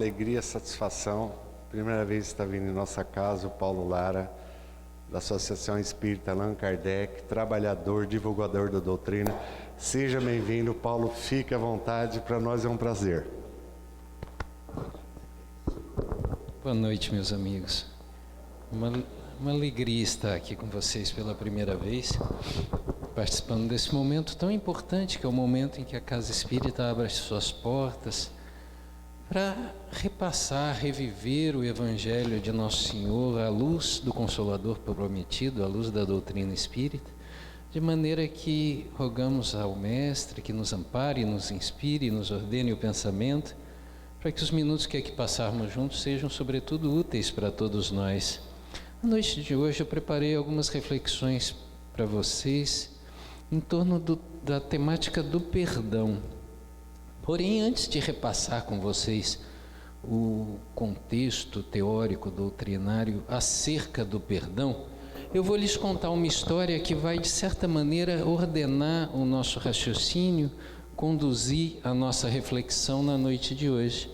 Alegria, satisfação. Primeira vez que está vindo em nossa casa o Paulo Lara, da Associação Espírita Allan Kardec, trabalhador, divulgador da doutrina. Seja bem-vindo, Paulo, fique à vontade, para nós é um prazer. Boa noite, meus amigos. Uma alegria estar aqui com vocês pela primeira vez, participando desse momento tão importante, que é o momento em que a Casa Espírita abre as suas portas para repassar, reviver o Evangelho de Nosso Senhor à luz do Consolador prometido, à luz da doutrina espírita, de maneira que rogamos ao Mestre que nos ampare, nos inspire, nos ordene o pensamento, para que os minutos que aqui passarmos juntos sejam, sobretudo, úteis para todos nós. Na noite de hoje eu preparei algumas reflexões para vocês em torno da temática do perdão. Porém, antes de repassar com vocês o contexto teórico, doutrinário acerca do perdão, eu vou lhes contar uma história que vai, de certa maneira, ordenar o nosso raciocínio, conduzir a nossa reflexão na noite de hoje.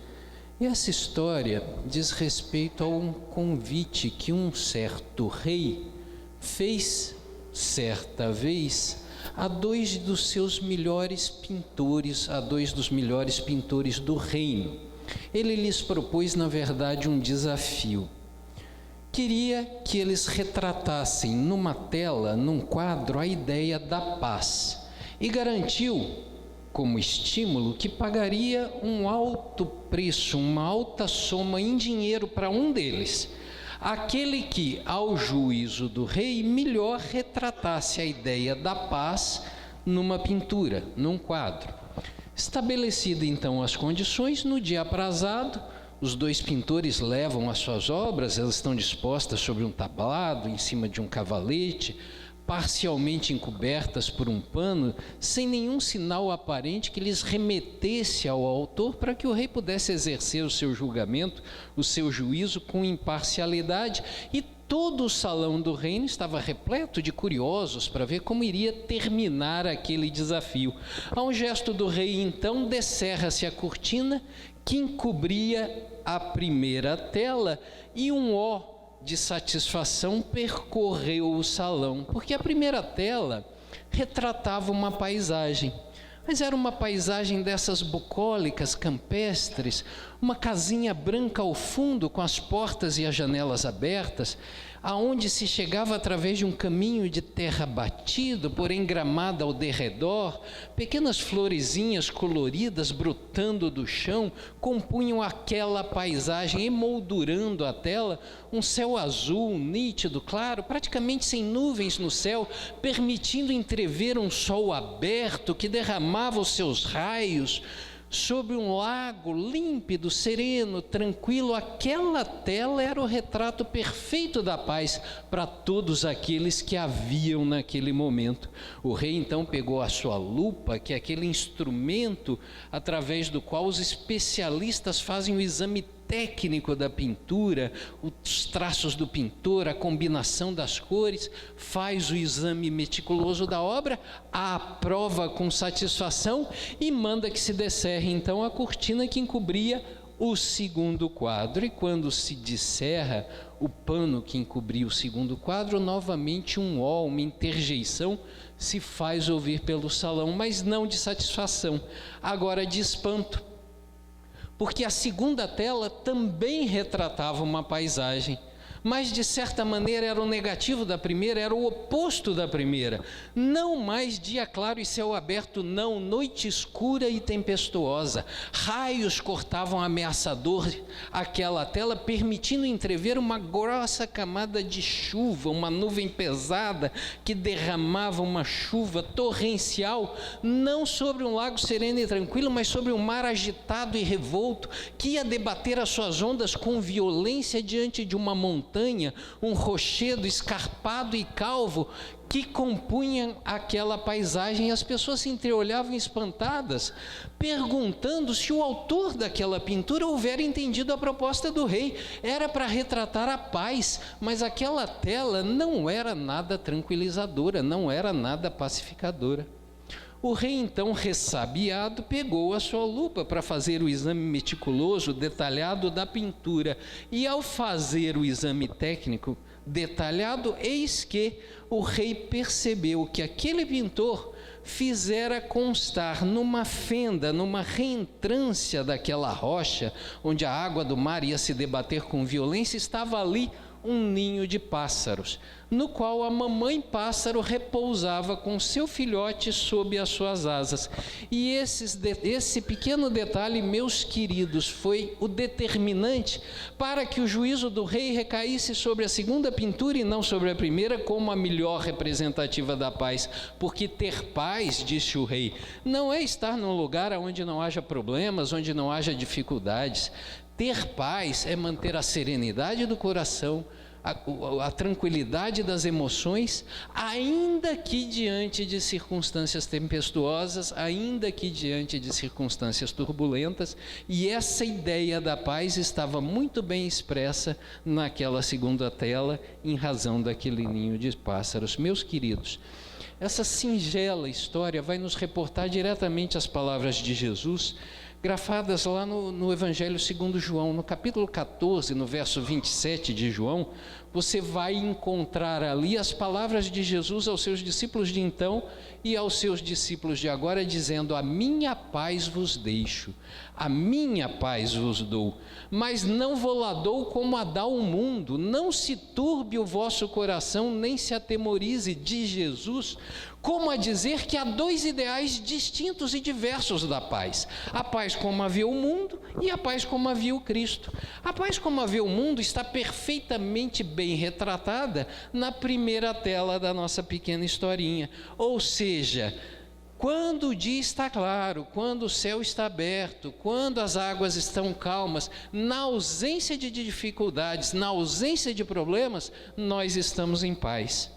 E essa história diz respeito a um convite que um certo rei fez certa vez a dois dos seus melhores pintores, a dois dos melhores pintores do reino. Ele lhes propôs, na verdade, um desafio. Queria que eles retratassem numa tela, num quadro, a ideia da paz, e garantiu, como estímulo, que pagaria um alto preço, uma alta soma em dinheiro para um deles, aquele que, ao juízo do rei, melhor retratasse a ideia da paz numa pintura, num quadro. Estabelecidas então as condições, no dia aprazado, os dois pintores levam as suas obras, elas estão dispostas sobre um tablado, em cima de um cavalete, parcialmente encobertas por um pano, sem nenhum sinal aparente que lhes remetesse ao autor, para que o rei pudesse exercer o seu julgamento, o seu juízo com imparcialidade. E todo o salão do reino estava repleto de curiosos para ver como iria terminar aquele desafio. A um gesto do rei, então, descerra-se a cortina que encobria a primeira tela, e um ó de satisfação percorreu o salão, porque a primeira tela retratava uma paisagem, mas era uma paisagem dessas bucólicas, campestres, uma casinha branca ao fundo, com as portas e as janelas abertas, aonde se chegava através de um caminho de terra batido, porém gramada ao derredor. Pequenas florezinhas coloridas brotando do chão compunham aquela paisagem, emoldurando a tela. Um céu azul, nítido, claro, praticamente sem nuvens no céu, permitindo entrever um sol aberto que derramava os seus raios sobre um lago límpido, sereno, tranquilo. Aquela tela era o retrato perfeito da paz para todos aqueles que a viam naquele momento. O rei então pegou a sua lupa, que é aquele instrumento através do qual os especialistas fazem o exame técnico da pintura, os traços do pintor, a combinação das cores, faz o exame meticuloso da obra, a aprova com satisfação e manda que se descerre então a cortina que encobria o segundo quadro. E quando se descerra o pano que encobria o segundo quadro, novamente um ó, uma interjeição se faz ouvir pelo salão, mas não de satisfação, agora de espanto, porque a segunda tela também retratava uma paisagem, mas de certa maneira era o negativo da primeira, era o oposto da primeira. Não mais dia claro e céu aberto, não, noite escura e tempestuosa. Raios cortavam ameaçador aquela tela, permitindo entrever uma grossa camada de chuva, uma nuvem pesada que derramava uma chuva torrencial, não sobre um lago sereno e tranquilo, mas sobre um mar agitado e revolto, que ia debater as suas ondas com violência diante de uma montanha, um rochedo escarpado e calvo que compunham aquela paisagem. As pessoas se entreolhavam espantadas, perguntando se o autor daquela pintura houvera entendido a proposta do rei. Era para retratar a paz, mas aquela tela não era nada tranquilizadora, não era nada pacificadora. O rei, então, ressabiado, pegou a sua lupa para fazer o exame meticuloso, detalhado da pintura. E ao fazer o exame técnico detalhado, eis que o rei percebeu que aquele pintor fizera constar numa fenda, numa reentrância daquela rocha, onde a água do mar ia se debater com violência, estava ali um ninho de pássaros, no qual a mamãe pássaro repousava com seu filhote sob as suas asas. E esse pequeno detalhe, meus queridos, foi o determinante para que o juízo do rei recaísse sobre a segunda pintura e não sobre a primeira, como a melhor representativa da paz. Porque ter paz, disse o rei, não é estar num lugar onde não haja problemas, onde não haja dificuldades. Ter paz é manter a serenidade do coração, a tranquilidade das emoções, ainda que diante de circunstâncias tempestuosas, ainda que diante de circunstâncias turbulentas. E essa ideia da paz estava muito bem expressa naquela segunda tela, em razão daquele ninho de pássaros. Meus queridos, essa singela história vai nos reportar diretamente as palavras de Jesus, grafadas lá no Evangelho segundo João, no capítulo 14, no verso 27 de João. Você vai encontrar ali as palavras de Jesus aos seus discípulos de então e aos seus discípulos de agora, dizendo: a minha paz vos deixo, a minha paz vos dou, mas não vou lá dou como a dá o mundo. Não se turbe o vosso coração, nem se atemorize, diz Jesus, como a dizer que há dois ideais distintos e diversos da paz: a paz como a vê o mundo e a paz como a vê o Cristo. A paz como a vê o mundo está perfeitamente bem retratada na primeira tela da nossa pequena historinha. Ou seja, quando o dia está claro, quando o céu está aberto, quando as águas estão calmas, na ausência de dificuldades, na ausência de problemas, nós estamos em paz.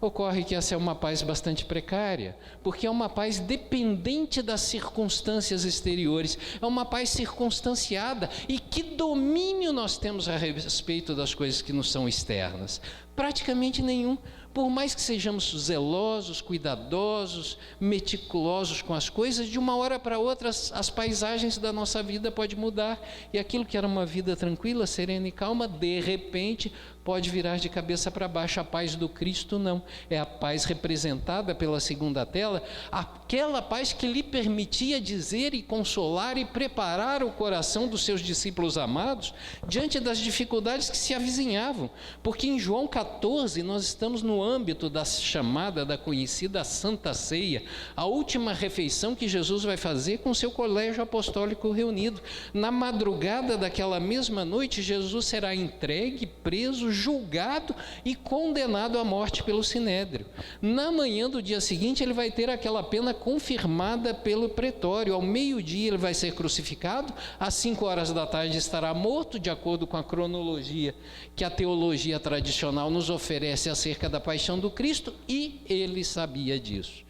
Ocorre que essa é uma paz bastante precária, porque é uma paz dependente das circunstâncias exteriores, é uma paz circunstanciada. E que domínio nós temos a respeito das coisas que nos são externas? Praticamente nenhum. Por mais que sejamos zelosos, cuidadosos, meticulosos com as coisas, de uma hora para outra as paisagens da nossa vida podem mudar, e aquilo que era uma vida tranquila, serena e calma, de repente pode virar de cabeça para baixo. A paz do Cristo não, é a paz representada pela segunda tela, aquela paz que lhe permitia dizer e consolar e preparar o coração dos seus discípulos amados diante das dificuldades que se avizinhavam. Porque em João 14 nós estamos no âmbito da chamada, da conhecida Santa Ceia, a última refeição que Jesus vai fazer com seu colégio apostólico reunido. Na madrugada daquela mesma noite, Jesus será entregue, preso, julgado e condenado à morte pelo Sinédrio. Na manhã do dia seguinte, ele vai ter aquela pena confirmada pelo pretório. Ao meio-dia ele vai ser crucificado, às 5 horas da tarde estará morto, de acordo com a cronologia que a teologia tradicional nos oferece acerca da paixão do Cristo, e ele sabia disso.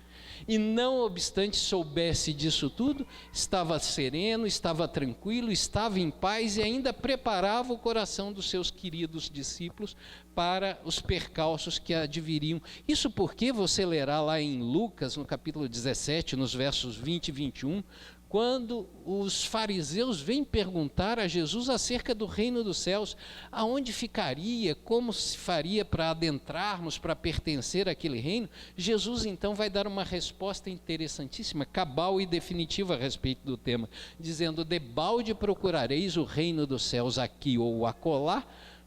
E não obstante soubesse disso tudo, estava sereno, estava tranquilo, estava em paz e ainda preparava o coração dos seus queridos discípulos para os percalços que adviriam. Isso porque você lerá lá em Lucas, no capítulo 17, nos versos 20 e 21, quando os fariseus vêm perguntar a Jesus acerca do reino dos céus, aonde ficaria, como se faria para adentrarmos, para pertencer àquele reino. Jesus então vai dar uma resposta interessantíssima, cabal e definitiva a respeito do tema, dizendo: debalde procurareis o reino dos céus aqui ou acolá,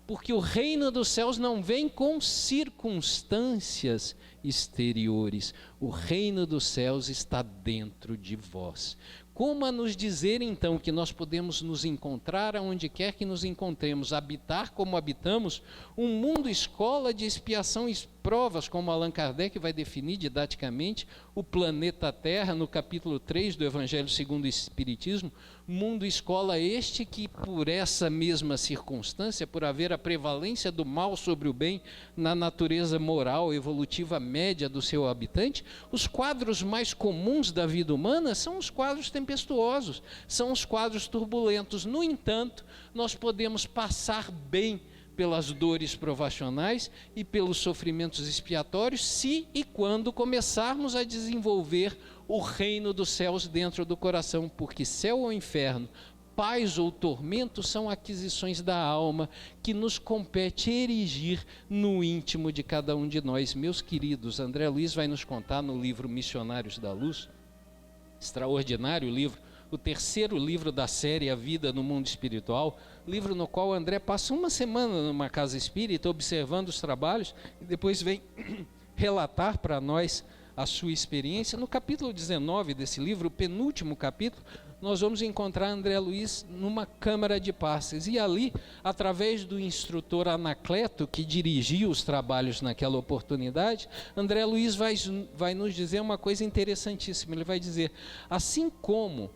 porque o reino dos céus não vem com circunstâncias exteriores, o reino dos céus está dentro de vós. Como a nos dizer então que nós podemos nos encontrar aonde quer que nos encontremos, habitar como habitamos, um mundo escola de expiação e provas, como Allan Kardec vai definir didaticamente o planeta Terra no capítulo 3 do Evangelho segundo o Espiritismo. Mundo escola este que, por essa mesma circunstância, por haver a prevalência do mal sobre o bem na natureza moral evolutiva média do seu habitante, os quadros mais comuns da vida humana são os quadros tempestuosos, são os quadros turbulentos. No entanto, nós podemos passar bem pelas dores provacionais e pelos sofrimentos expiatórios, se e quando começarmos a desenvolver o reino dos céus dentro do coração, porque céu ou inferno, paz ou tormento são aquisições da alma que nos compete erigir no íntimo de cada um de nós. Meus queridos, André Luiz vai nos contar no livro Missionários da Luz, extraordinário livro, o terceiro livro da série A Vida no Mundo Espiritual, livro no qual André passa uma semana numa casa espírita observando os trabalhos e depois vem relatar para nós a sua experiência. No capítulo 19 desse livro, o penúltimo capítulo, nós vamos encontrar André Luiz numa câmara de passes, e ali, através do instrutor Anacleto, que dirigia os trabalhos naquela oportunidade, André Luiz vai nos dizer uma coisa interessantíssima. Ele vai dizer, assim como,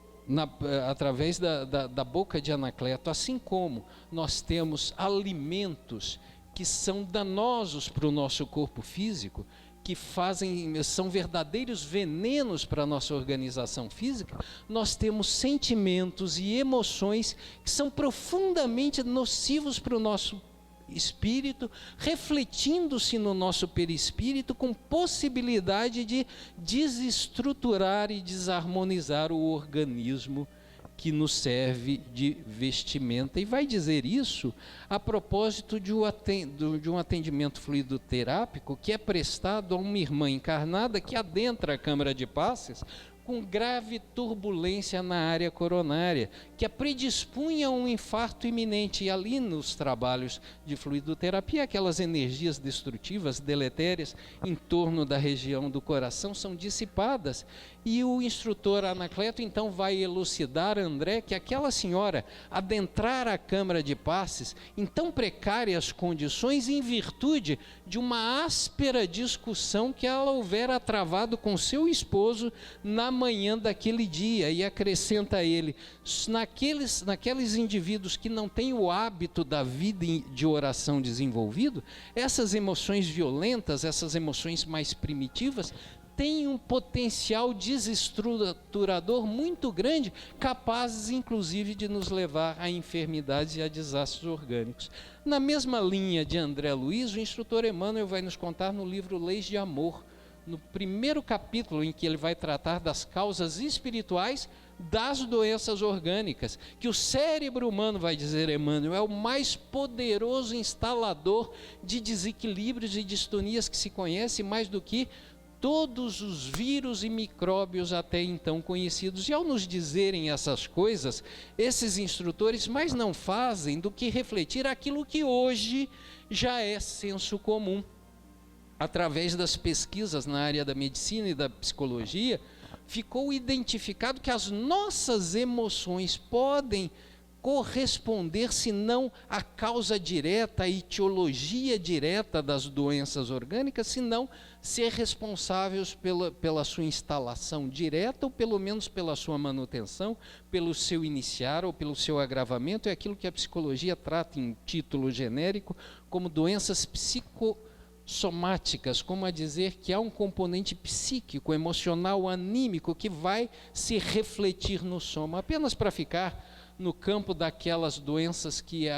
através da boca de Anacleto, assim como nós temos alimentos que são danosos para o nosso corpo físico, que são verdadeiros venenos para a nossa organização física, nós temos sentimentos e emoções que são profundamente nocivos para o nosso espírito, refletindo-se no nosso perispírito, com possibilidade de desestruturar e desarmonizar o organismo que nos serve de vestimenta. E vai dizer isso a propósito de um atendimento fluidoterápico que é prestado a uma irmã encarnada que adentra a câmara de passes com grave turbulência na área coronária, que a predispunha a um infarto iminente. E ali nos trabalhos de fluidoterapia, aquelas energias destrutivas, deletérias, em torno da região do coração são dissipadas. E o instrutor Anacleto então vai elucidar a André que aquela senhora adentrar a câmara de passes em tão precárias condições em virtude de uma áspera discussão que ela houvera travado com seu esposo na manhã daquele dia. E acrescenta ele, naqueles indivíduos que não têm o hábito da vida de oração desenvolvido, essas emoções violentas, essas emoções mais primitivas, tem um potencial desestruturador muito grande, capazes inclusive de nos levar a enfermidades e a desastres orgânicos. Na mesma linha de André Luiz, o instrutor Emmanuel vai nos contar no livro Leis de Amor, no primeiro capítulo em que ele vai tratar das causas espirituais das doenças orgânicas, que o cérebro humano, vai dizer Emmanuel, é o mais poderoso instalador de desequilíbrios e distonias que se conhece, mais do que todos os vírus e micróbios até então conhecidos. E ao nos dizerem essas coisas, esses instrutores mais não fazem do que refletir aquilo que hoje já é senso comum. Através das pesquisas na área da medicina e da psicologia, ficou identificado que as nossas emoções podem corresponder, se não à causa direta, à etiologia direta das doenças orgânicas, se não ser responsáveis pela sua instalação direta, ou pelo menos pela sua manutenção, pelo seu iniciar ou pelo seu agravamento. É aquilo que a psicologia trata em título genérico como doenças psicossomáticas, como a dizer que há um componente psíquico, emocional, anímico, que vai se refletir no soma. Apenas para ficar no campo daquelas doenças que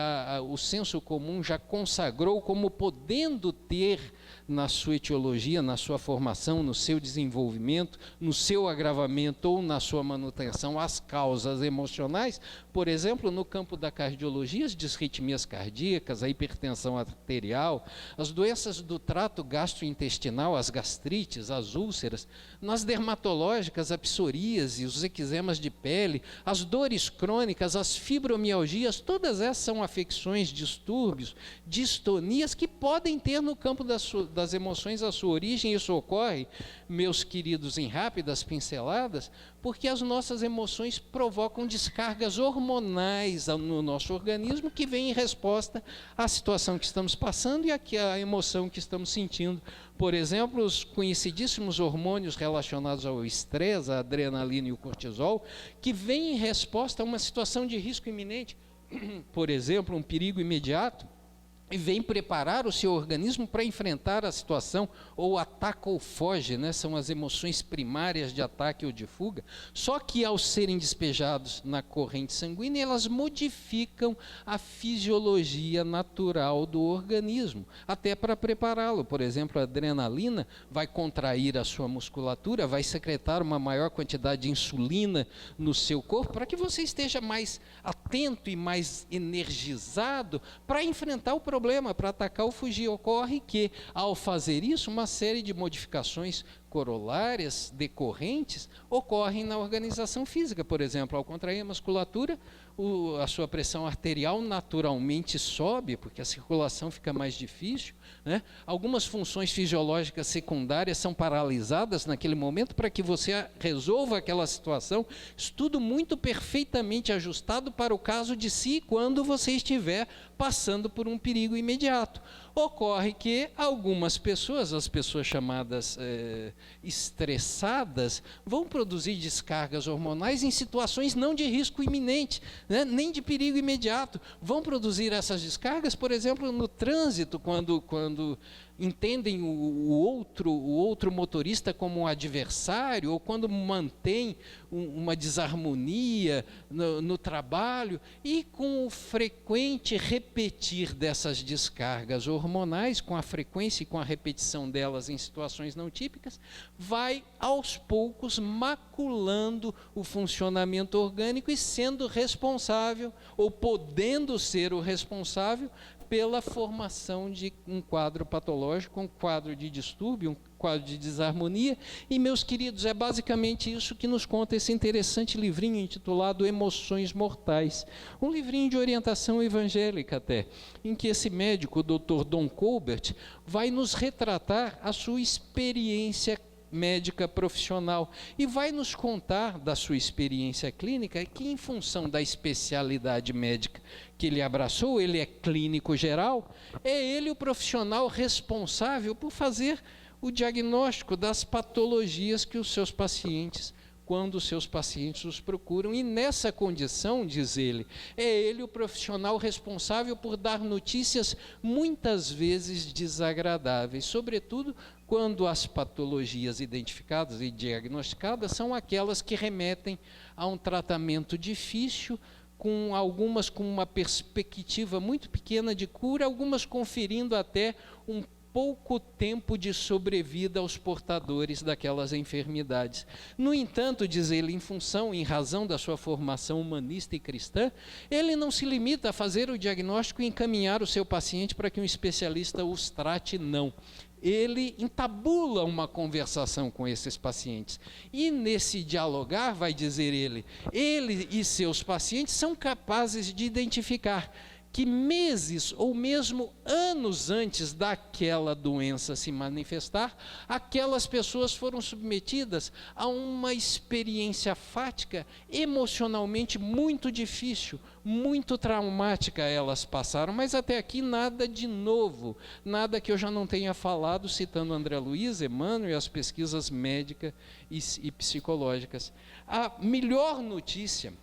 o senso comum já consagrou como podendo ter na sua etiologia, na sua formação, no seu desenvolvimento, no seu agravamento ou na sua manutenção, as causas emocionais. Por exemplo, no campo da cardiologia, as disritmias cardíacas, a hipertensão arterial, as doenças do trato gastrointestinal, as gastrites, as úlceras, nas dermatológicas, a psoríase, os eczemas de pele, as dores crônicas, as fibromialgias, todas essas são afecções, distúrbios, distonias que podem ter no campo das emoções a sua origem. Isso ocorre, meus queridos, em rápidas pinceladas, porque as nossas emoções provocam descargas hormonais no nosso organismo que vem em resposta à situação que estamos passando e à emoção que estamos sentindo. Por exemplo, os conhecidíssimos hormônios relacionados ao estresse, a adrenalina e o cortisol, que vêm em resposta a uma situação de risco iminente, por exemplo, um perigo imediato, e vem preparar o seu organismo para enfrentar a situação, ou ataca ou foge, né? São as emoções primárias de ataque ou de fuga, só que ao serem despejados na corrente sanguínea, elas modificam a fisiologia natural do organismo, até para prepará-lo. Por exemplo, a adrenalina vai contrair a sua musculatura, vai secretar uma maior quantidade de insulina no seu corpo, para que você esteja mais atento e mais energizado para enfrentar o problema, para atacar ou fugir. Ocorre que, ao fazer isso, uma série de modificações corolárias decorrentes ocorrem na organização física. Por exemplo, ao contrair a musculatura, a sua pressão arterial naturalmente sobe, porque a circulação fica mais difícil, né? Algumas funções fisiológicas secundárias são paralisadas naquele momento para que você resolva aquela situação. Isso tudo muito perfeitamente ajustado para o caso de si, quando você estiver passando por um perigo imediato. Ocorre que algumas pessoas, as pessoas chamadas estressadas, vão produzir descargas hormonais em situações não de risco iminente, né, nem de perigo imediato. Vão produzir essas descargas, por exemplo, no trânsito, quando entendem o outro motorista como um adversário, ou quando mantém uma desarmonia no trabalho, e com o frequente repetir dessas descargas hormonais, com a frequência e com a repetição delas em situações não típicas, vai aos poucos maculando o funcionamento orgânico e sendo responsável, ou podendo ser o responsável, pela formação de um quadro patológico, um quadro de distúrbio, um quadro de desarmonia. E, meus queridos, é basicamente isso que nos conta esse interessante livrinho intitulado Emoções Mortais, um livrinho de orientação evangélica até, em que esse médico, o Dr. Don Colbert, vai nos retratar a sua experiência médica profissional e vai nos contar da sua experiência clínica, que em função da especialidade médica que ele abraçou, ele é clínico geral, é ele o profissional responsável por fazer o diagnóstico das patologias que os seus pacientes, quando os seus pacientes os procuram. E nessa condição, diz ele, é ele o profissional responsável por dar notícias muitas vezes desagradáveis, sobretudo quando as patologias identificadas e diagnosticadas são aquelas que remetem a um tratamento difícil, com algumas com uma perspectiva muito pequena de cura, algumas conferindo até um pouco tempo de sobrevida aos portadores daquelas enfermidades. No entanto, diz ele, em razão da sua formação humanista e cristã, ele não se limita a fazer o diagnóstico e encaminhar o seu paciente para que um especialista os trate, não. Ele entabula uma conversação com esses pacientes. E nesse dialogar, vai dizer ele e seus pacientes são capazes de identificar que meses ou mesmo anos antes daquela doença se manifestar, aquelas pessoas foram submetidas a uma experiência fática, emocionalmente muito difícil, muito traumática elas passaram, mas até aqui nada de novo, nada que eu já não tenha falado, citando André Luiz, Emmanuel e as pesquisas médicas e psicológicas. A melhor notícia,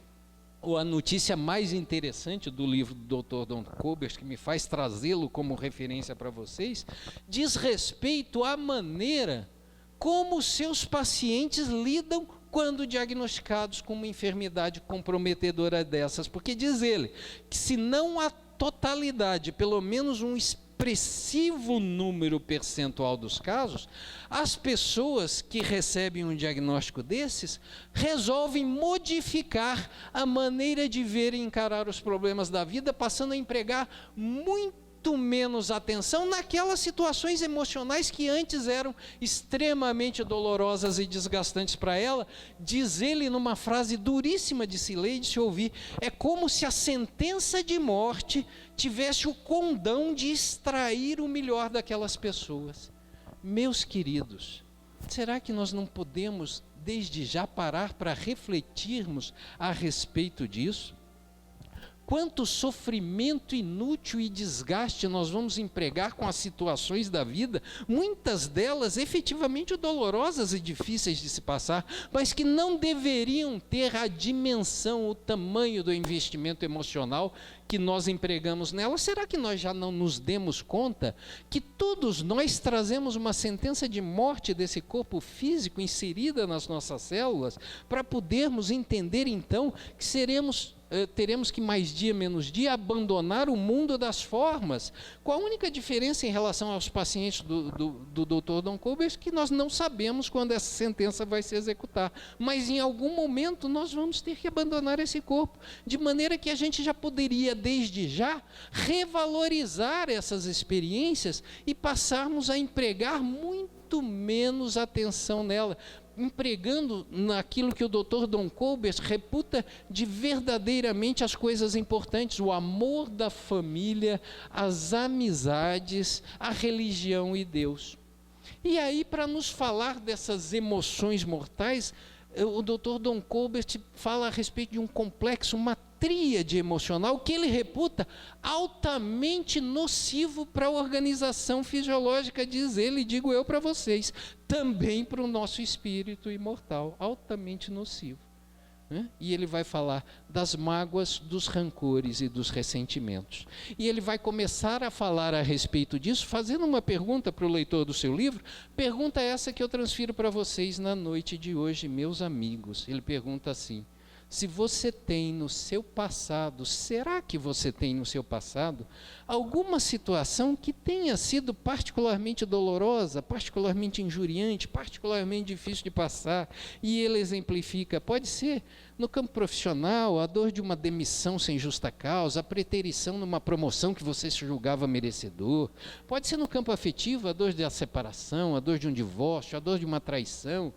ou a notícia mais interessante do livro do Dr. Don Colbert, que me faz trazê-lo como referência para vocês, diz respeito à maneira como seus pacientes lidam quando diagnosticados com uma enfermidade comprometedora dessas. Porque diz ele que, se não a totalidade, pelo menos um expressivo número percentual dos casos, as pessoas que recebem um diagnóstico desses resolvem modificar a maneira de ver e encarar os problemas da vida, passando a empregar muito menos atenção naquelas situações emocionais que antes eram extremamente dolorosas e desgastantes para ela. Diz ele numa frase duríssima de se ler e de se ouvir: é como se a sentença de morte tivesse o condão de extrair o melhor daquelas pessoas. Meus queridos, será que nós não podemos desde já parar para refletirmos a respeito disso? Quanto sofrimento inútil e desgaste nós vamos empregar com as situações da vida, muitas delas efetivamente dolorosas e difíceis de se passar, mas que não deveriam ter a dimensão, o tamanho do investimento emocional que nós empregamos nela, será que nós já não nos demos conta que todos nós trazemos uma sentença de morte desse corpo físico inserida nas nossas células, para podermos entender então que teremos que mais dia menos dia abandonar o mundo das formas, com a única diferença em relação aos pacientes do Dr. Don Colbert, que nós não sabemos quando essa sentença vai se executar, mas em algum momento nós vamos ter que abandonar esse corpo, de maneira que a gente já poderia desde já revalorizar essas experiências e passarmos a empregar muito menos atenção nela, empregando naquilo que o Dr. Don Colbert reputa de verdadeiramente as coisas importantes: o amor da família, as amizades, a religião e Deus. E aí, para nos falar dessas emoções mortais, o Dr. Don Colbert fala a respeito de um complexo, uma tríade emocional que ele reputa altamente nocivo para a organização fisiológica, diz ele, digo eu para vocês, também para o nosso espírito imortal, altamente nocivo. E ele vai falar das mágoas, dos rancores e dos ressentimentos. E ele vai começar a falar a respeito disso, fazendo uma pergunta para o leitor do seu livro, pergunta essa que eu transfiro para vocês na noite de hoje, meus amigos. Ele pergunta assim: se você tem no seu passado, será que você tem no seu passado alguma situação que tenha sido particularmente dolorosa, particularmente injuriante, particularmente difícil de passar? E ele exemplifica, pode ser no campo profissional, a dor de uma demissão sem justa causa, a preterição numa promoção que você se julgava merecedor. Pode ser no campo afetivo, a dor da separação, a dor de um divórcio, a dor de uma traição,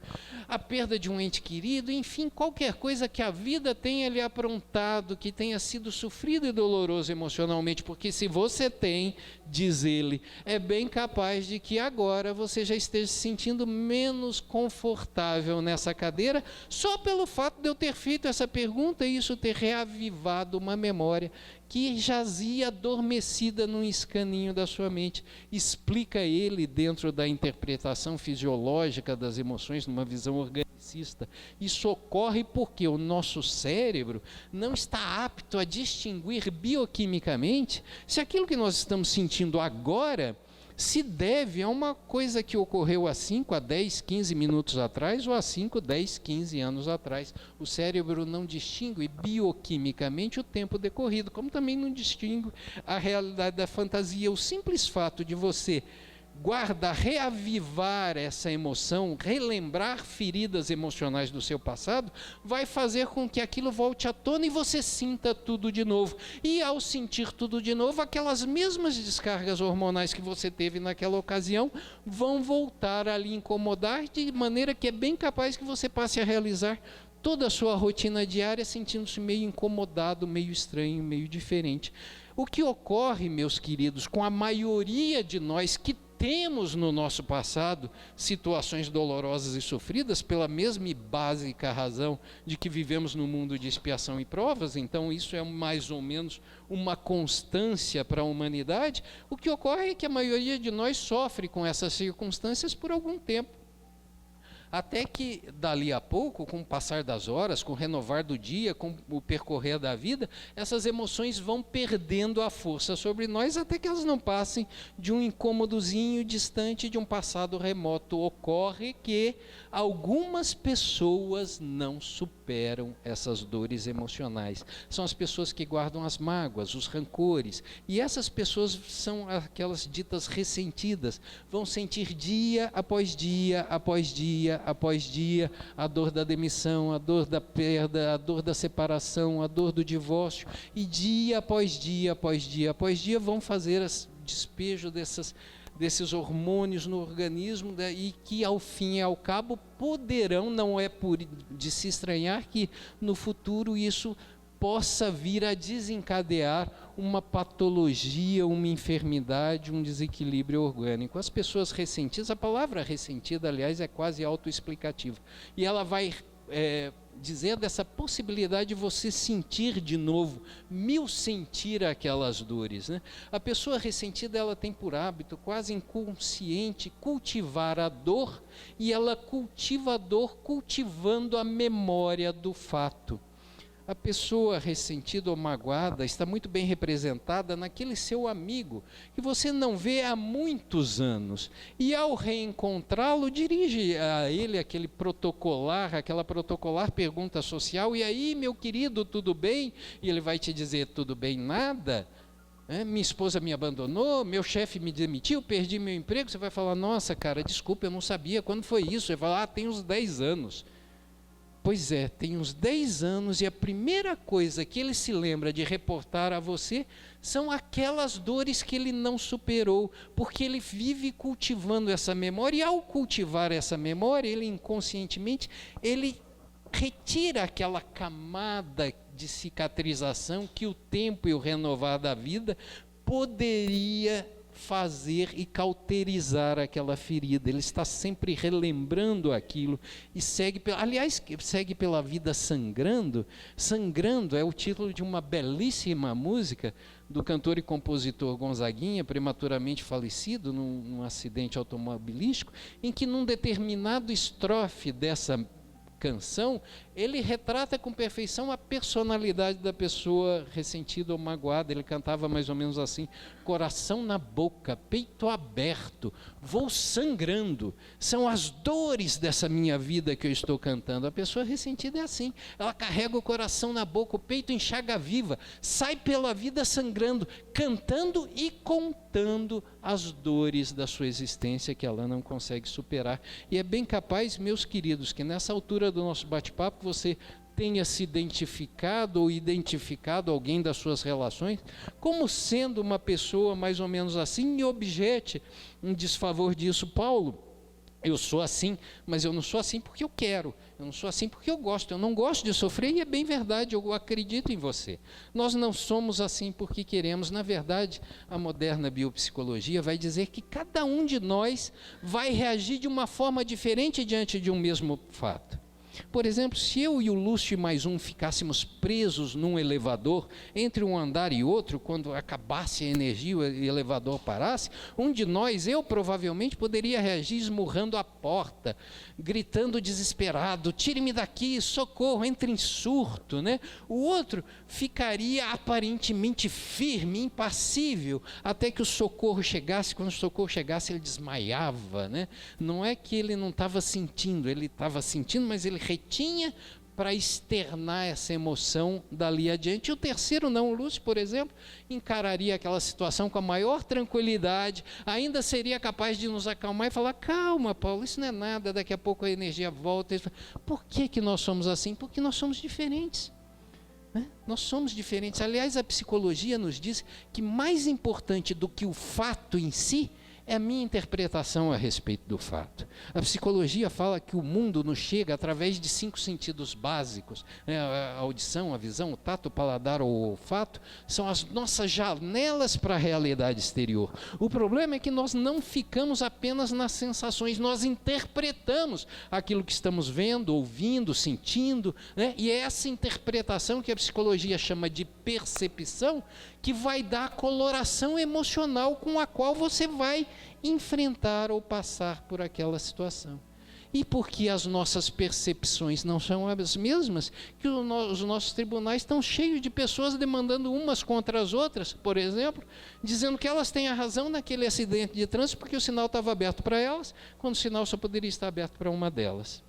a perda de um ente querido, enfim, qualquer coisa que a vida tenha lhe aprontado, que tenha sido sofrido e doloroso emocionalmente, porque se você tem, diz ele, é bem capaz de que agora você já esteja se sentindo menos confortável nessa cadeira, só pelo fato de eu ter feito essa pergunta e isso ter reavivado uma memória que jazia adormecida num escaninho da sua mente. Explica ele dentro da interpretação fisiológica das emoções, numa visão organicista. Isso ocorre porque o nosso cérebro não está apto a distinguir bioquimicamente se aquilo que nós estamos sentindo agora se deve a uma coisa que ocorreu há 5, a 10, 15 minutos atrás ou há 5, 10, 15 anos atrás. O cérebro não distingue bioquimicamente o tempo decorrido, como também não distingue a realidade da fantasia. O simples fato de você reavivar essa emoção, relembrar feridas emocionais do seu passado, vai fazer com que aquilo volte à tona e você sinta tudo de novo. E ao sentir tudo de novo, aquelas mesmas descargas hormonais que você teve naquela ocasião vão voltar a lhe incomodar, de maneira que é bem capaz que você passe a realizar toda a sua rotina diária sentindo-se meio incomodado, meio estranho, meio diferente. O que ocorre, meus queridos, com a maioria de nós que temos no nosso passado situações dolorosas e sofridas pela mesma e básica razão de que vivemos no mundo de expiação e provas, então isso é mais ou menos uma constância para a humanidade. O que ocorre é que a maioria de nós sofre com essas circunstâncias por algum tempo, até que dali a pouco, com o passar das horas, com o renovar do dia, com o percorrer da vida, essas emoções vão perdendo a força sobre nós, até que elas não passem de um incômodozinho distante de um passado remoto. Ocorre que algumas pessoas não superam essas dores emocionais. São as pessoas que guardam as mágoas, os rancores, e essas pessoas são aquelas ditas ressentidas, vão sentir dia após dia, após dia, após dia, a dor da demissão, a dor da perda, a dor da separação, a dor do divórcio, e dia após dia, após dia, após dia, vão fazer despejo desses hormônios no organismo, e que ao fim e ao cabo poderão, não é de se estranhar que no futuro isso possa vir a desencadear uma patologia, uma enfermidade, um desequilíbrio orgânico. As pessoas ressentidas, a palavra ressentida, aliás, é quase autoexplicativa, e ela vai dizer dessa possibilidade de você sentir de novo, sentir aquelas dores, né? A pessoa ressentida, ela tem por hábito, quase inconsciente, cultivar a dor, e ela cultiva a dor cultivando a memória do fato. A pessoa ressentida ou magoada está muito bem representada naquele seu amigo que você não vê há muitos anos. E ao reencontrá-lo, dirige a ele aquela protocolar pergunta social: e aí, meu querido, tudo bem? E ele vai te dizer: tudo bem, nada. Minha esposa me abandonou, meu chefe me demitiu, perdi meu emprego. Você vai falar: nossa, cara, desculpa, eu não sabia, quando foi isso? Ele vai falar: tem uns 10 anos. Pois é, tem uns 10 anos, e a primeira coisa que ele se lembra de reportar a você são aquelas dores que ele não superou, porque ele vive cultivando essa memória, e ao cultivar essa memória, ele inconscientemente, ele retira aquela camada de cicatrização que o tempo e o renovar da vida poderia fazer e cauterizar aquela ferida. Ele está sempre relembrando aquilo e segue pela vida sangrando. Sangrando é o título de uma belíssima música do cantor e compositor Gonzaguinha, prematuramente falecido num acidente automobilístico, em que num determinado estrofe dessa canção, ele retrata com perfeição a personalidade da pessoa ressentida ou magoada. Ele cantava mais ou menos assim: coração na boca, peito aberto, vou sangrando, são as dores dessa minha vida que eu estou cantando. A pessoa ressentida é assim, ela carrega o coração na boca, o peito em chaga viva, sai pela vida sangrando, cantando e contando as dores da sua existência que ela não consegue superar. E é bem capaz, meus queridos, que nessa altura do nosso bate-papo você tenha se identificado ou identificado alguém das suas relações como sendo uma pessoa mais ou menos assim, e objete em desfavor disso: Paulo, eu sou assim, mas eu não sou assim porque eu quero, eu não sou assim porque eu gosto, eu não gosto de sofrer. E é bem verdade, eu acredito em você. Nós não somos assim porque queremos. Na verdade, a moderna biopsicologia vai dizer que cada um de nós vai reagir de uma forma diferente diante de um mesmo fato. Por exemplo, se eu e o Lúcio e mais um ficássemos presos num elevador, entre um andar e outro, quando acabasse a energia e o elevador parasse, um de nós, eu provavelmente, poderia reagir esmurrando a porta, gritando desesperado: tire-me daqui, socorro, entre em surto, né? O outro ficaria aparentemente firme, impassível, até que o socorro chegasse. Quando o socorro chegasse, ele desmaiava, né? Não é que ele não estava sentindo, ele estava sentindo, mas ele retinha para externar essa emoção dali adiante. E o terceiro não, o Lúcio, por exemplo, encararia aquela situação com a maior tranquilidade, ainda seria capaz de nos acalmar e falar: calma, Paulo, isso não é nada, daqui a pouco a energia volta. Por que nós somos assim? Porque nós somos diferentes. Nós somos diferentes. Aliás, a psicologia nos diz que mais importante do que o fato em si é a minha interpretação a respeito do fato. A psicologia fala que o mundo nos chega através de 5 sentidos básicos. A audição, a visão, o tato, o paladar ou o olfato são as nossas janelas para a realidade exterior. O problema é que nós não ficamos apenas nas sensações, nós interpretamos aquilo que estamos vendo, ouvindo, sentindo, né? E é essa interpretação que a psicologia chama de percepção que vai dar a coloração emocional com a qual você vai enfrentar ou passar por aquela situação. E porque as nossas percepções não são as mesmas, que os nossos tribunais estão cheios de pessoas demandando umas contra as outras, por exemplo, dizendo que elas têm a razão naquele acidente de trânsito porque o sinal estava aberto para elas, quando o sinal só poderia estar aberto para uma delas.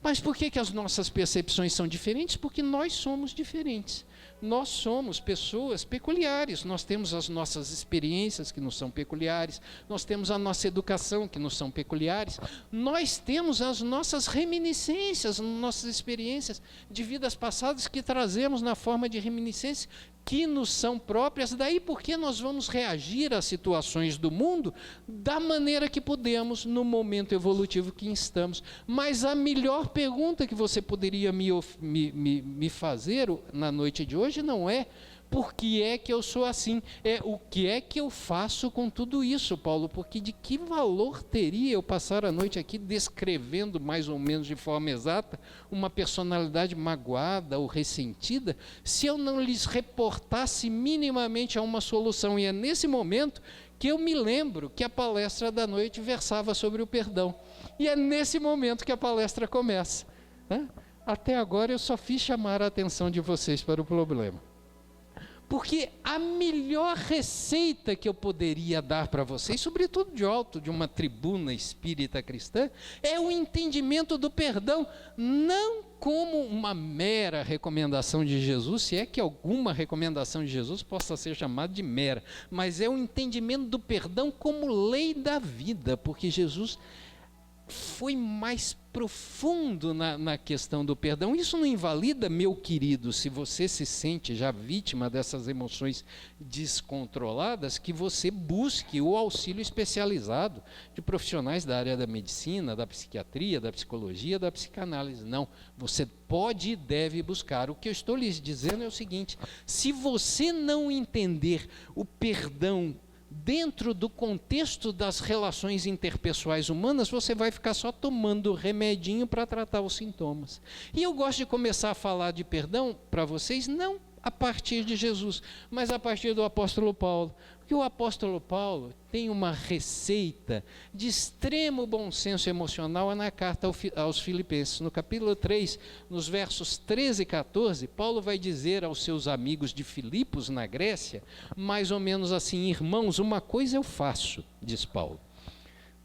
Mas por que as nossas percepções são diferentes? Porque nós somos diferentes. Nós somos pessoas peculiares, nós temos as nossas experiências que nos são peculiares, nós temos a nossa educação que nos são peculiares, nós temos as nossas reminiscências, nossas experiências de vidas passadas que trazemos na forma de reminiscências que nos são próprias. Daí porque nós vamos reagir às situações do mundo da maneira que podemos no momento evolutivo que estamos. Mas a melhor pergunta que você poderia me fazer na noite de hoje não é: por que é que eu sou assim? É: o que é que eu faço com tudo isso, Paulo? Porque de que valor teria eu passar a noite aqui descrevendo mais ou menos de forma exata uma personalidade magoada ou ressentida, se eu não lhes reportasse minimamente a uma solução? E é nesse momento que eu me lembro que a palestra da noite versava sobre o perdão. E é nesse momento que a palestra começa, né? Até agora eu só fiz chamar a atenção de vocês para o problema. Porque a melhor receita que eu poderia dar para vocês, sobretudo de alto de uma tribuna espírita cristã, é o entendimento do perdão, não como uma mera recomendação de Jesus, se é que alguma recomendação de Jesus possa ser chamada de mera, mas é o entendimento do perdão como lei da vida, porque Jesus foi mais profundo na questão do perdão. Isso não invalida, meu querido, se você se sente já vítima dessas emoções descontroladas, que você busque o auxílio especializado de profissionais da área da medicina, da psiquiatria, da psicologia, da psicanálise. Não, você pode e deve buscar. O que eu estou lhes dizendo é o seguinte: se você não entender o perdão dentro do contexto das relações interpessoais humanas, você vai ficar só tomando remedinho para tratar os sintomas. E eu gosto de começar a falar de perdão para vocês, não a partir de Jesus, mas a partir do apóstolo Paulo. Porque o apóstolo Paulo tem uma receita de extremo bom senso emocional na carta aos Filipenses. No capítulo 3, nos versos 13 e 14, Paulo vai dizer aos seus amigos de Filipos, na Grécia, mais ou menos assim: irmãos, uma coisa eu faço, diz Paulo.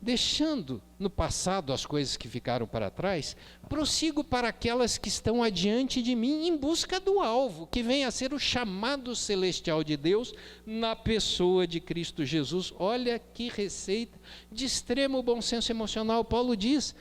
Deixando no passado as coisas que ficaram para trás, prossigo para aquelas que estão adiante de mim, em busca do alvo, que vem a ser o chamado celestial de Deus na pessoa de Cristo Jesus. Olha que receita de extremo bom senso emocional. Paulo diz: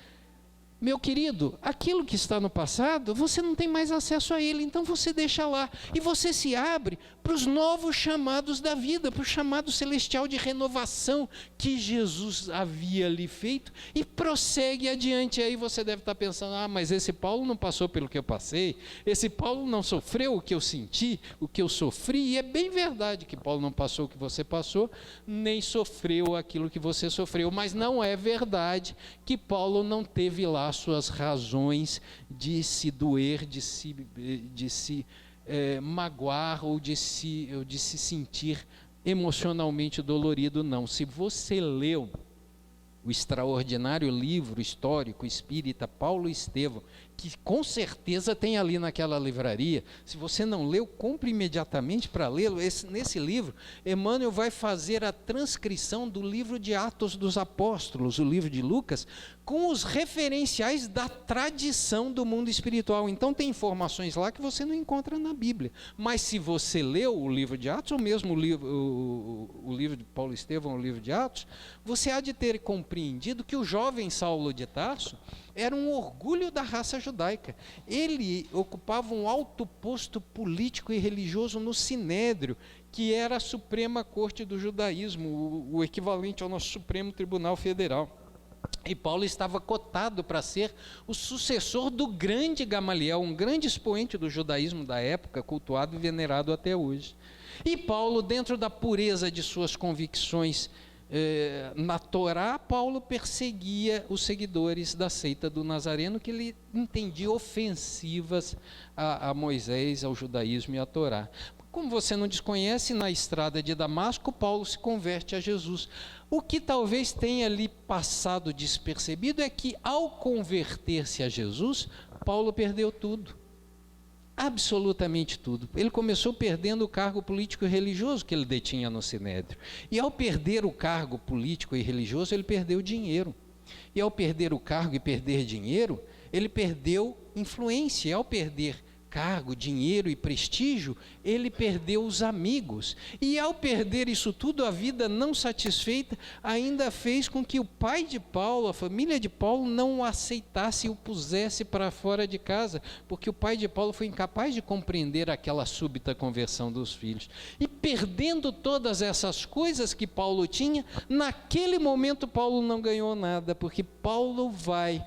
meu querido, aquilo que está no passado, você não tem mais acesso a ele, então você deixa lá, e você se abre para os novos chamados da vida, para o chamado celestial de renovação que Jesus havia lhe feito, e prossegue adiante. Aí você deve estar pensando: ah, mas esse Paulo não passou pelo que eu passei, esse Paulo não sofreu o que eu senti, o que eu sofri. E é bem verdade que Paulo não passou o que você passou, nem sofreu aquilo que você sofreu, mas não é verdade que Paulo não teve lá suas razões de se doer, de se magoar ou de se sentir emocionalmente dolorido, não. Se você leu o extraordinário livro histórico espírita Paulo e Estevão, que com certeza tem ali naquela livraria, se você não leu, compre imediatamente para lê-lo. Nesse livro, Emmanuel vai fazer a transcrição do livro de Atos dos Apóstolos, o livro de Lucas, com os referenciais da tradição do mundo espiritual. Então tem informações lá que você não encontra na Bíblia, mas se você leu o livro de Atos, ou mesmo o livro de Paulo e Estevão, o livro de Atos, você há de ter compreendido que o jovem Saulo de Tarso era um orgulho da raça judaica. Ele ocupava um alto posto político e religioso no Sinédrio, que era a Suprema Corte do Judaísmo, o equivalente ao nosso Supremo Tribunal Federal. E Paulo estava cotado para ser o sucessor do grande Gamaliel, um grande expoente do judaísmo da época, cultuado e venerado até hoje. E Paulo, dentro da pureza de suas convicções na Torá, Paulo perseguia os seguidores da seita do Nazareno, que ele entendia ofensivas a Moisés, ao judaísmo e à Torá. Como você não desconhece, na estrada de Damasco, Paulo se converte a Jesus. O que talvez tenha ali passado despercebido é que, ao converter-se a Jesus, Paulo perdeu tudo. Absolutamente tudo. Ele começou perdendo o cargo político e religioso que ele detinha no Sinédrio. E ao perder o cargo político e religioso, ele perdeu dinheiro. E ao perder o cargo e perder dinheiro, ele perdeu influência. E ao perder cargo, dinheiro e prestígio, ele perdeu os amigos. E ao perder isso tudo, a vida não satisfeita ainda fez com que o pai de Paulo, a família de Paulo, não o aceitasse e o pusesse para fora de casa, porque o pai de Paulo foi incapaz de compreender aquela súbita conversão dos filhos. E perdendo todas essas coisas que Paulo tinha, naquele momento Paulo não ganhou nada, porque Paulo vai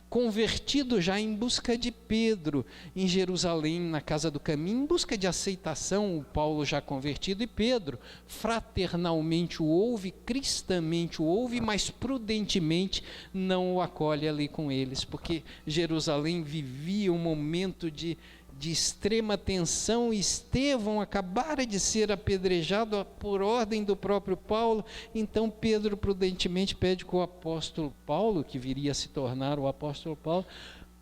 convertido já em busca de Pedro, em Jerusalém, na casa do caminho, em busca de aceitação, o Paulo já convertido, e Pedro fraternalmente o ouve, cristamente o ouve, mas prudentemente não o acolhe ali com eles, porque Jerusalém vivia um momento de extrema tensão. Estevão acabara de ser apedrejado por ordem do próprio Paulo. Então Pedro prudentemente pede que o apóstolo Paulo, que viria a se tornar o apóstolo Paulo,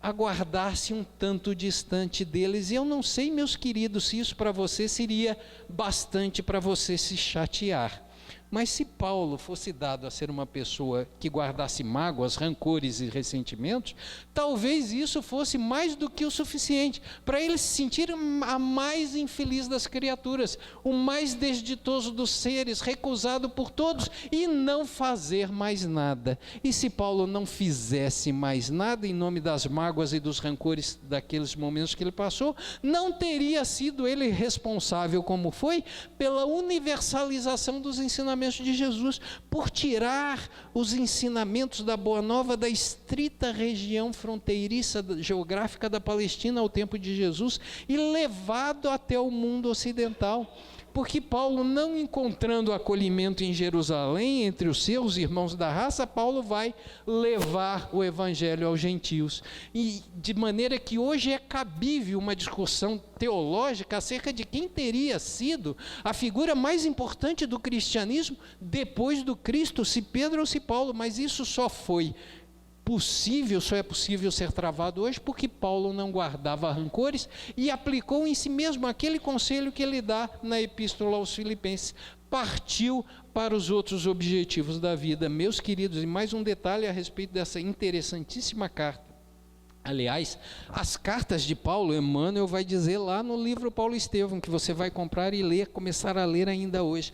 a guardar-se um tanto distante deles. E eu não sei, meus queridos, se isso para você seria bastante para você se chatear. Mas se Paulo fosse dado a ser uma pessoa que guardasse mágoas, rancores e ressentimentos, talvez isso fosse mais do que o suficiente para ele se sentir a mais infeliz das criaturas, o mais desditoso dos seres, recusado por todos e não fazer mais nada. E se Paulo não fizesse mais nada em nome das mágoas e dos rancores daqueles momentos que ele passou, não teria sido ele responsável, como foi, pela universalização dos ensinamentos de Jesus, por tirar os ensinamentos da Boa Nova da estrita região fronteiriça geográfica da Palestina ao tempo de Jesus e levado até o mundo ocidental. Porque Paulo, não encontrando acolhimento em Jerusalém entre os seus irmãos da raça, Paulo vai levar o evangelho aos gentios. E de maneira que hoje é cabível uma discussão teológica acerca de quem teria sido a figura mais importante do cristianismo depois do Cristo, se Pedro ou se Paulo, mas isso só é possível ser travado hoje porque Paulo não guardava rancores e aplicou em si mesmo aquele conselho que ele dá na Epístola aos Filipenses. Partiu para os outros objetivos da vida. Meus queridos, e mais um detalhe a respeito dessa interessantíssima carta. Aliás, as cartas de Paulo, Emmanuel vai dizer lá no livro Paulo Estevão, que você vai comprar e ler, começar a ler ainda hoje.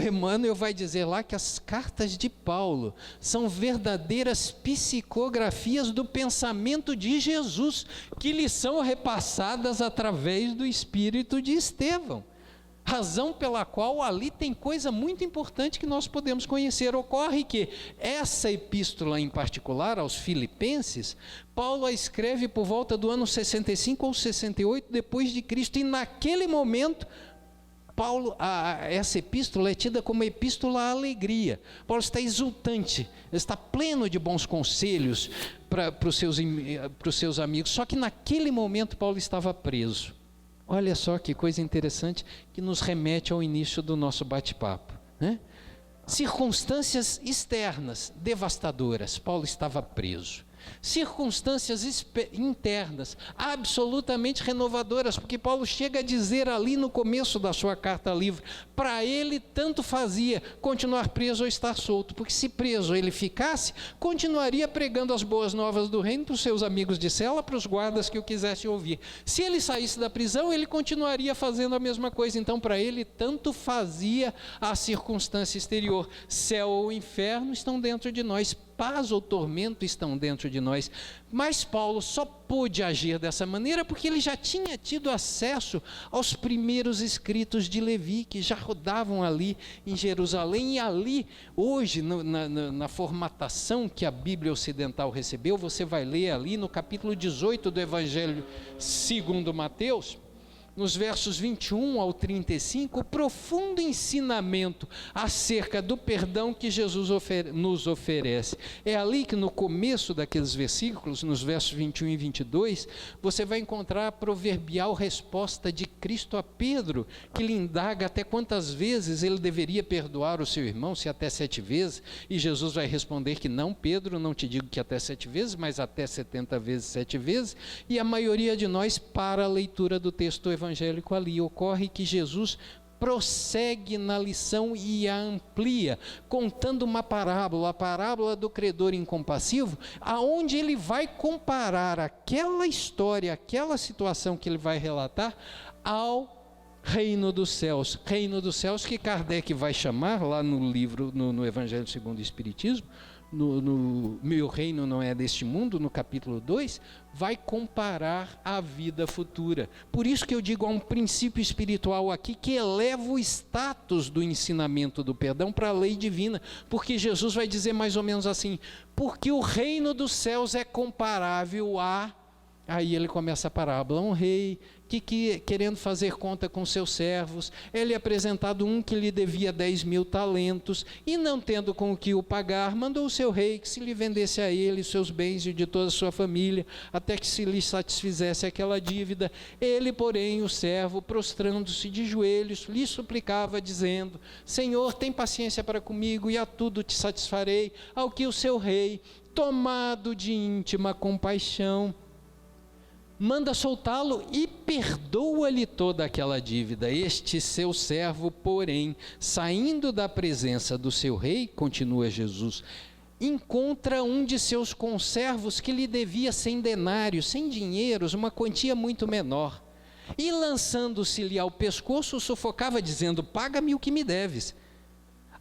Emmanuel vai dizer lá que as cartas de Paulo são verdadeiras psicografias do pensamento de Jesus, que lhe são repassadas através do espírito de Estevão. Razão pela qual ali tem coisa muito importante que nós podemos conhecer. Ocorre que essa epístola em particular, aos Filipenses, Paulo a escreve por volta do ano 65 ou 68 depois de Cristo, e naquele momento, essa epístola é tida como epístola à alegria. Paulo está exultante, está pleno de bons conselhos para os seus amigos, só que naquele momento Paulo estava preso. Olha só que coisa interessante que nos remete ao início do nosso bate-papo, né? Circunstâncias externas devastadoras, Paulo estava preso. Circunstâncias internas absolutamente renovadoras, porque Paulo chega a dizer ali no começo da sua carta livre, para ele tanto fazia continuar preso ou estar solto, porque se preso ele ficasse, continuaria pregando as boas novas do reino para os seus amigos de cela, para os guardas que o quisessem ouvir. Se ele saísse da prisão, ele continuaria fazendo a mesma coisa. Então para ele tanto fazia a circunstância exterior. Céu ou inferno estão dentro de nós, paz ou tormento estão dentro de nós. Mas Paulo só pôde agir dessa maneira porque ele já tinha tido acesso aos primeiros escritos de Levi, que já rodavam ali em Jerusalém. E ali, hoje, na formatação que a Bíblia Ocidental recebeu, você vai ler ali no capítulo 18 do Evangelho segundo Mateus, nos versos 21 ao 35, o profundo ensinamento acerca do perdão que Jesus nos oferece. É ali que no começo daqueles versículos, nos versos 21 e 22, você vai encontrar a proverbial resposta de Cristo a Pedro, que lhe indaga até quantas vezes ele deveria perdoar o seu irmão, se até 7 vezes, e Jesus vai responder que não, Pedro, não te digo que até 7 vezes, mas até 70 vezes 7 vezes, e a maioria de nós, para a leitura do texto evangélico ali, ocorre que Jesus prossegue na lição e a amplia, contando uma parábola, a parábola do credor incompassivo, aonde ele vai comparar aquela história, aquela situação que ele vai relatar ao reino dos céus que Kardec vai chamar lá no livro, no Evangelho segundo o Espiritismo, no Meu Reino Não É Deste Mundo, no capítulo 2, vai comparar a vida futura. Por isso que eu digo, há um princípio espiritual aqui que eleva o status do ensinamento do perdão para a lei divina, porque Jesus vai dizer mais ou menos assim, porque o reino dos céus é comparável a... Aí ele começa a parábola, um rei que querendo fazer conta com seus servos, ele apresentado um que lhe devia 10.000 talentos, e não tendo com o que o pagar, mandou o seu rei que se lhe vendesse a ele seus bens e de toda a sua família, até que se lhe satisfizesse aquela dívida. Ele, porém, o servo, prostrando-se de joelhos, lhe suplicava, dizendo, Senhor, tem paciência para comigo, e a tudo te satisfarei. Ao que o seu rei, tomado de íntima compaixão, manda soltá-lo e perdoa-lhe toda aquela dívida. Este seu servo, porém, saindo da presença do seu rei, continua Jesus, encontra um de seus conservos que lhe devia 100 denários, 100 dinheiros, uma quantia muito menor. E lançando-se-lhe ao pescoço, sufocava, dizendo: paga-me o que me deves.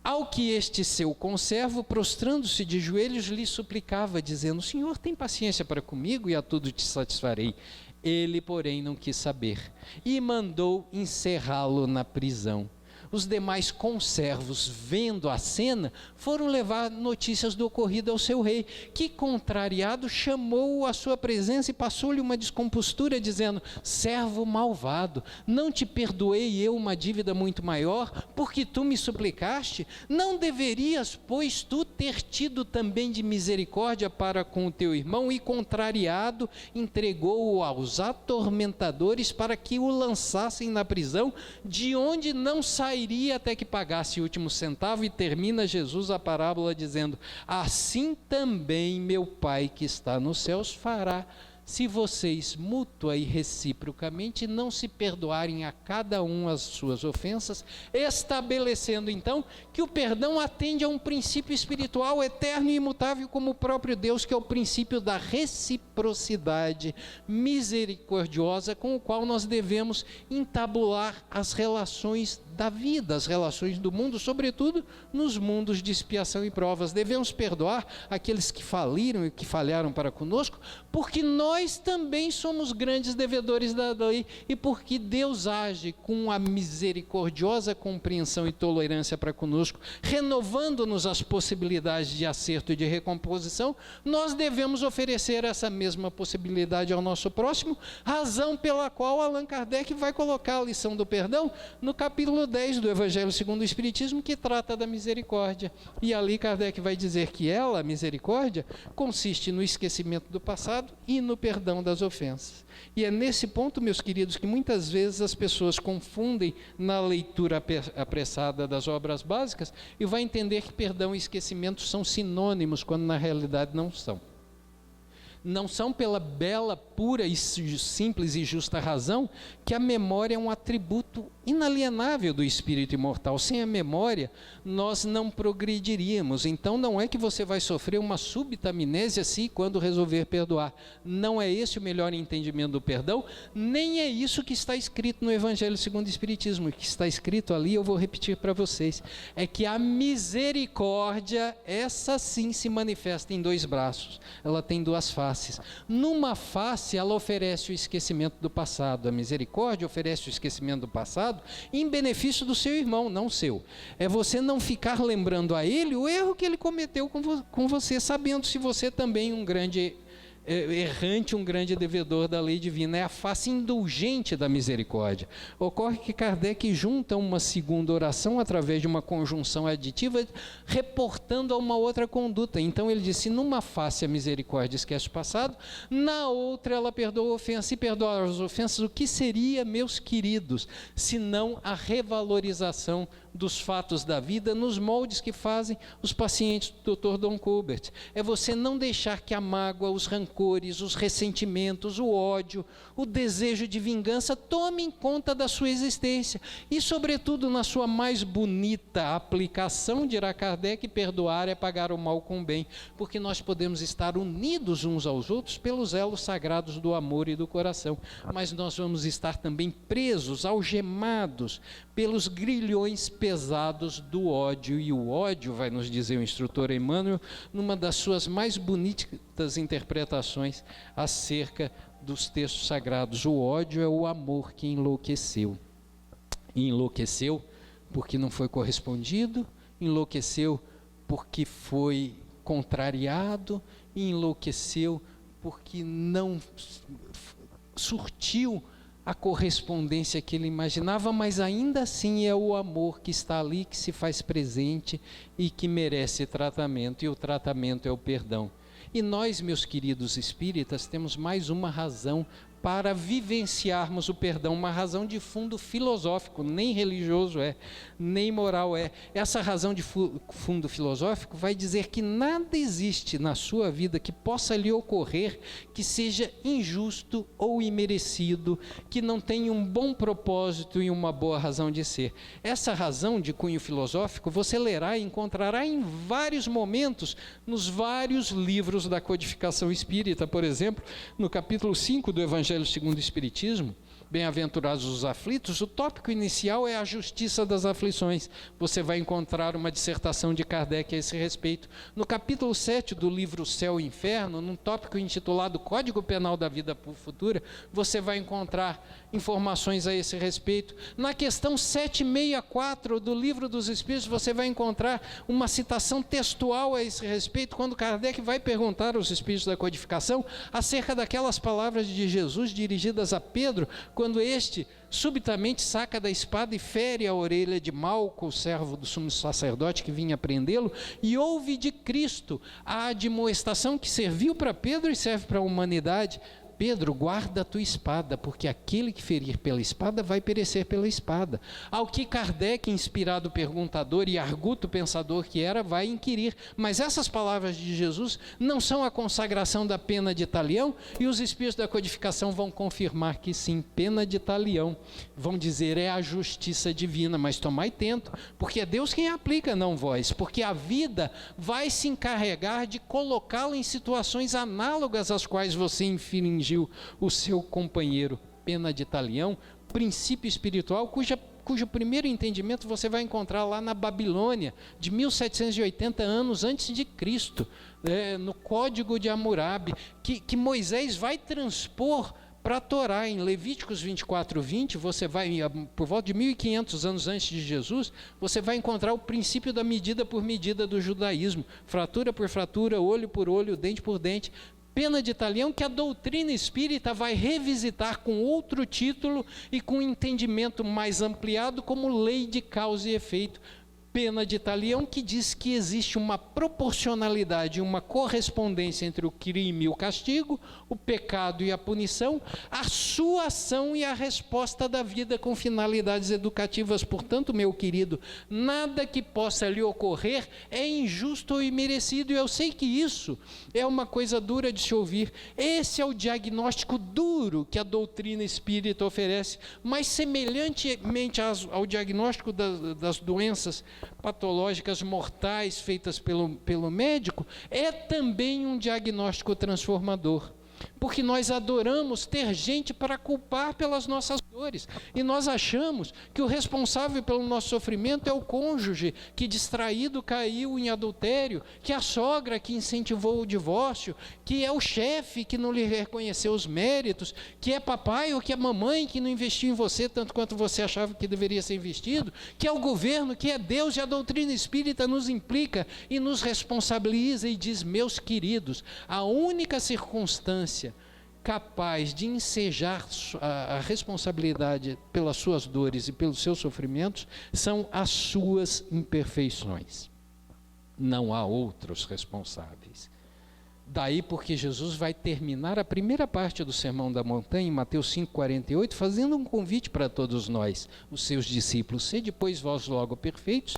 Ao que este seu conservo, prostrando-se de joelhos, lhe suplicava, dizendo: Senhor, tem paciência para comigo e a tudo te satisfarei. Ele, porém, não quis saber e mandou encerrá-lo na prisão. Os demais conservos, vendo a cena, foram levar notícias do ocorrido ao seu rei, que, contrariado, chamou-o à sua presença e passou-lhe uma descompostura, dizendo: servo malvado, não te perdoei eu uma dívida muito maior, porque tu me suplicaste? Não deverias, pois, tu ter tido também de misericórdia para com o teu irmão? E, contrariado, entregou-o aos atormentadores para que o lançassem na prisão, de onde não sairia até que pagasse o último centavo. E termina Jesus a parábola dizendo: assim também meu Pai que está nos céus fará, se vocês mútua e reciprocamente não se perdoarem a cada um as suas ofensas, estabelecendo então que o perdão atende a um princípio espiritual eterno e imutável como o próprio Deus, que é o princípio da reciprocidade misericordiosa, com o qual nós devemos entabular as relações da vida, as relações do mundo, sobretudo nos mundos de expiação e provas. Devemos perdoar aqueles que faliram e que falharam para conosco, porque nós também somos grandes devedores da lei, e porque Deus age com a misericordiosa compreensão e tolerância para conosco, renovando-nos as possibilidades de acerto e de recomposição. Nós devemos oferecer essa mesma possibilidade ao nosso próximo, razão pela qual Allan Kardec vai colocar a lição do perdão no capítulo 10 do Evangelho segundo o Espiritismo, que trata da misericórdia. E ali Kardec vai dizer que ela, a misericórdia, consiste no esquecimento do passado e no perdão das ofensas. E é nesse ponto, meus queridos, que muitas vezes as pessoas confundem na leitura apressada das obras básicas e vai entender que perdão e esquecimento são sinônimos, quando na realidade não são. Não são pela bela, pura e simples e justa razão que a memória é um atributo inalienável do espírito imortal. Sem a memória, nós não progrediríamos. Então, não é que você vai sofrer uma súbita amnésia se quando resolver perdoar. Não é esse o melhor entendimento do perdão, nem é isso que está escrito no Evangelho segundo o Espiritismo. O que está escrito ali, eu vou repetir para vocês, é que a misericórdia, essa sim se manifesta em dois braços. Ela tem duas faces. Numa face, ela oferece o esquecimento do passado. A misericórdia oferece o esquecimento do passado em benefício do seu irmão, não seu. É você não ficar lembrando a ele o erro que ele cometeu com você, sabendo se você também um grande errante, um grande devedor da lei divina. É a face indulgente da misericórdia. Ocorre que Kardec junta uma segunda oração através de uma conjunção aditiva, reportando a uma outra conduta. Então ele disse: numa face a misericórdia esquece o passado, na outra ela perdoa a ofensa. E perdoar as ofensas, o que seria, meus queridos, senão a revalorização dos fatos da vida nos moldes que fazem os pacientes do Dr. Dom Colbert? É você não deixar que a mágoa, os rancores, os ressentimentos, o ódio, o desejo de vingança tomem conta da sua existência. E, sobretudo, na sua mais bonita aplicação, dirá Kardec, perdoar é pagar o mal com o bem, porque nós podemos estar unidos uns aos outros pelos elos sagrados do amor e do coração, mas nós vamos estar também presos, algemados pelos grilhões pesados do ódio. E o ódio, vai nos dizer o instrutor Emmanuel, numa das suas mais bonitas interpretações acerca dos textos sagrados: o ódio é o amor que enlouqueceu. E enlouqueceu porque não foi correspondido, enlouqueceu porque foi contrariado, e enlouqueceu porque não surtiu a correspondência que ele imaginava, mas ainda assim é o amor que está ali, que se faz presente e que merece tratamento, e o tratamento é o perdão. E nós, meus queridos espíritas, temos mais uma razão para vivenciarmos o perdão, uma razão de fundo filosófico, nem religioso é, nem moral é. Essa razão de fundo filosófico vai dizer que nada existe na sua vida que possa lhe ocorrer que seja injusto ou imerecido, que não tenha um bom propósito e uma boa razão de ser. Essa razão de cunho filosófico você lerá e encontrará em vários momentos, nos vários livros da codificação espírita. Por exemplo, no capítulo 5 do Evangelho segundo o Espiritismo, Bem-aventurados os aflitos, o tópico inicial é a justiça das aflições. Você vai encontrar uma dissertação de Kardec a esse respeito. No capítulo 7 do livro Céu e Inferno, num tópico intitulado Código Penal da Vida Futura, você vai encontrar informações a esse respeito. Na questão 764 do Livro dos Espíritos, você vai encontrar uma citação textual a esse respeito, quando Kardec vai perguntar aos Espíritos da Codificação acerca daquelas palavras de Jesus dirigidas a Pedro, quando este subitamente saca da espada e fere a orelha de Malco, o servo do sumo sacerdote que vinha prendê-lo, e ouve de Cristo a admoestação que serviu para Pedro e serve para a humanidade: Pedro, guarda a tua espada, porque aquele que ferir pela espada vai perecer pela espada. Ao que Kardec, inspirado perguntador e arguto pensador que era, vai inquirir: mas essas palavras de Jesus não são a consagração da pena de talião? E os Espíritos da Codificação vão confirmar que sim, pena de talião. Vão dizer, é a justiça divina, mas tomai tento, porque é Deus quem aplica, não vós, porque a vida vai se encarregar de colocá-lo em situações análogas às quais você infringiu o seu companheiro. Pena de talião, princípio espiritual, cujo primeiro entendimento você vai encontrar lá na Babilônia, de 1780 anos antes de Cristo, no Código de Hammurabi, que Moisés vai transpor para a Torá. Em Levíticos 24:20, você vai, por volta de 1500 anos antes de Jesus, você vai encontrar o princípio da medida por medida do judaísmo, fratura por fratura, olho por olho, dente por dente. Pena de talião que a doutrina espírita vai revisitar com outro título e com um entendimento mais ampliado como lei de causa e efeito. Pena de talião que diz que existe uma proporcionalidade, uma correspondência entre o crime e o castigo, o pecado e a punição, a sua ação e a resposta da vida com finalidades educativas. Portanto, meu querido, nada que possa lhe ocorrer é injusto ou imerecido. E eu sei que isso é uma coisa dura de se ouvir. Esse é o diagnóstico duro que a doutrina espírita oferece, mas semelhantemente ao diagnóstico das doenças patológicas mortais feitas pelo médico, é também um diagnóstico transformador. Porque nós adoramos ter gente para culpar pelas nossas dores, e nós achamos que o responsável pelo nosso sofrimento é o cônjuge que distraído caiu em adultério, que a sogra que incentivou o divórcio, que é o chefe que não lhe reconheceu os méritos, que é papai ou que é mamãe que não investiu em você tanto quanto você achava que deveria ser investido, que é o governo, que é Deus. E a doutrina espírita nos implica e nos responsabiliza e diz: meus queridos, a única circunstância capaz de ensejar a responsabilidade pelas suas dores e pelos seus sofrimentos são as suas imperfeições. Não há outros responsáveis. Daí porque Jesus vai terminar a primeira parte do Sermão da Montanha, em Mateus 5,48, fazendo um convite para todos nós, os seus discípulos: sede, pois, vós logo perfeitos,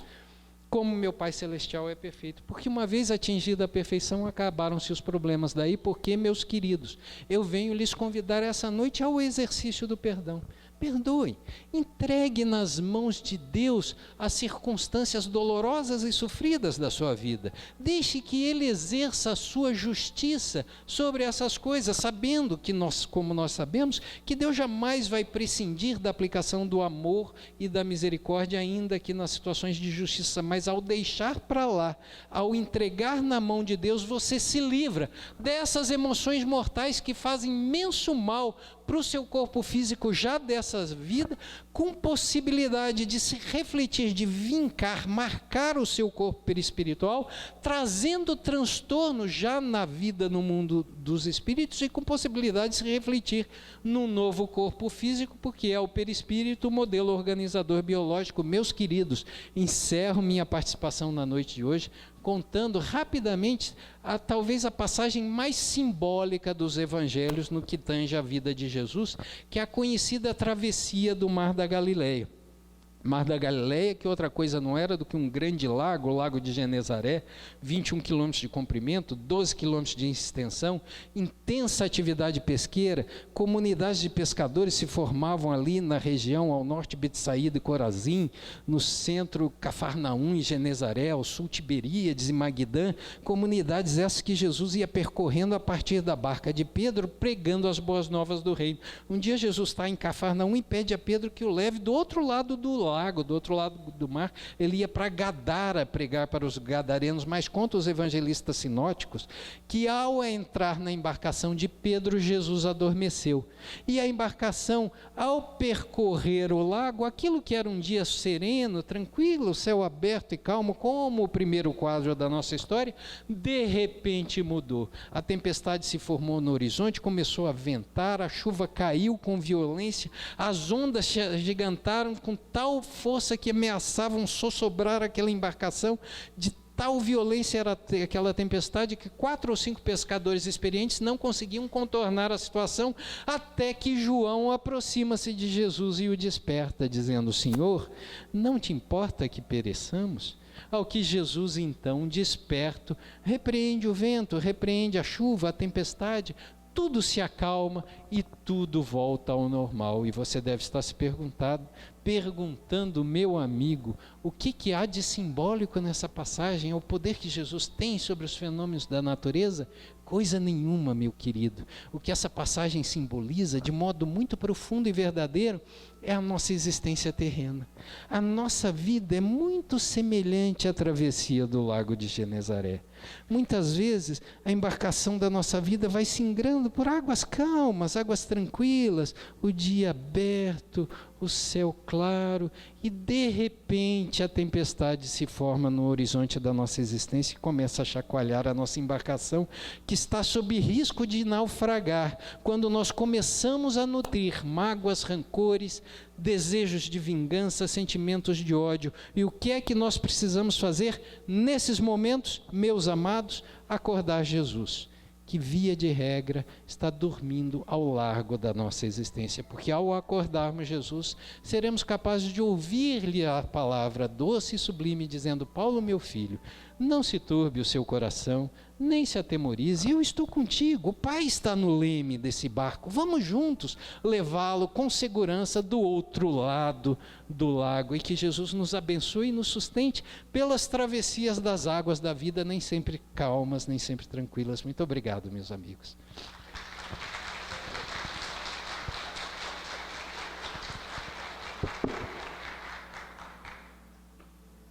como meu Pai Celestial é perfeito. Porque uma vez atingida a perfeição, acabaram-se os problemas. Daí porque, meus queridos, eu venho lhes convidar essa noite ao exercício do perdão. Perdoe, entregue nas mãos de Deus as circunstâncias dolorosas e sofridas da sua vida. Deixe que Ele exerça a sua justiça sobre essas coisas, sabendo que como nós sabemos, que Deus jamais vai prescindir da aplicação do amor e da misericórdia, ainda que nas situações de justiça. Mas ao deixar para lá, ao entregar na mão de Deus, você se livra dessas emoções mortais que fazem imenso mal para o seu corpo físico já dessa vida, com possibilidade de se refletir, de vincar, marcar o seu corpo perispiritual, trazendo transtorno já na vida no mundo dos espíritos e com possibilidade de se refletir num novo corpo físico, porque é o perispírito o modelo organizador biológico. Meus queridos, encerro minha participação na noite de hoje contando rapidamente talvez a passagem mais simbólica dos evangelhos no que tange a vida de Jesus, que é a conhecida travessia do Mar da Galileia. Mar da Galileia, que outra coisa não era do que um grande lago, o Lago de Genezaré, 21 quilômetros de comprimento, 12 quilômetros de extensão, intensa atividade pesqueira, comunidades de pescadores se formavam ali na região, ao norte Betsaída e Corazim, no centro Cafarnaum e Genezaré, ao sul Tiberíades e Magdã, comunidades essas que Jesus ia percorrendo a partir da barca de Pedro, pregando as boas novas do reino. Um dia Jesus está em Cafarnaum e pede a Pedro que o leve do outro lado do lago, do outro lado do mar. Ele ia para Gadara pregar para os gadarenos, mas conta os evangelistas sinóticos que ao entrar na embarcação de Pedro, Jesus adormeceu. E a embarcação, ao percorrer o lago, aquilo que era um dia sereno, tranquilo, céu aberto e calmo, como o primeiro quadro da nossa história, de repente mudou. A tempestade se formou no horizonte, começou a ventar, a chuva caiu com violência, as ondas se agigantaram com tal força que ameaçavam sossobrar aquela embarcação. De tal violência era aquela tempestade que 4 ou 5 pescadores experientes não conseguiam contornar a situação, até que João aproxima-se de Jesus e o desperta, dizendo: Senhor, não te importa que pereçamos? Ao que Jesus, então, desperto, repreende o vento, repreende a chuva, a tempestade, tudo se acalma e tudo volta ao normal. E você deve estar se perguntando, meu amigo, o que há de simbólico nessa passagem? É o poder que Jesus tem sobre os fenômenos da natureza? Coisa nenhuma, meu querido. O que essa passagem simboliza, de modo muito profundo e verdadeiro, é a nossa existência terrena. A nossa vida é muito semelhante à travessia do Lago de Genezaré. Muitas vezes a embarcação da nossa vida vai se ingrando por águas calmas, águas tranquilas, o dia aberto, o céu claro, e de repente a tempestade se forma no horizonte da nossa existência e começa a chacoalhar a nossa embarcação, que está sob risco de naufragar, quando nós começamos a nutrir mágoas, rancores, desejos de vingança, sentimentos de ódio. E o que é que nós precisamos fazer nesses momentos, meus amados? Acordar Jesus, que via de regra está dormindo ao largo da nossa existência, porque ao acordarmos Jesus, seremos capazes de ouvir-lhe a palavra doce e sublime, dizendo: Paulo, meu filho, não se turbe o seu coração, nem se atemorize, eu estou contigo, o Pai está no leme desse barco, vamos juntos levá-lo com segurança do outro lado do lago, e que Jesus nos abençoe e nos sustente pelas travessias das águas da vida, nem sempre calmas, nem sempre tranquilas. Muito obrigado, meus amigos.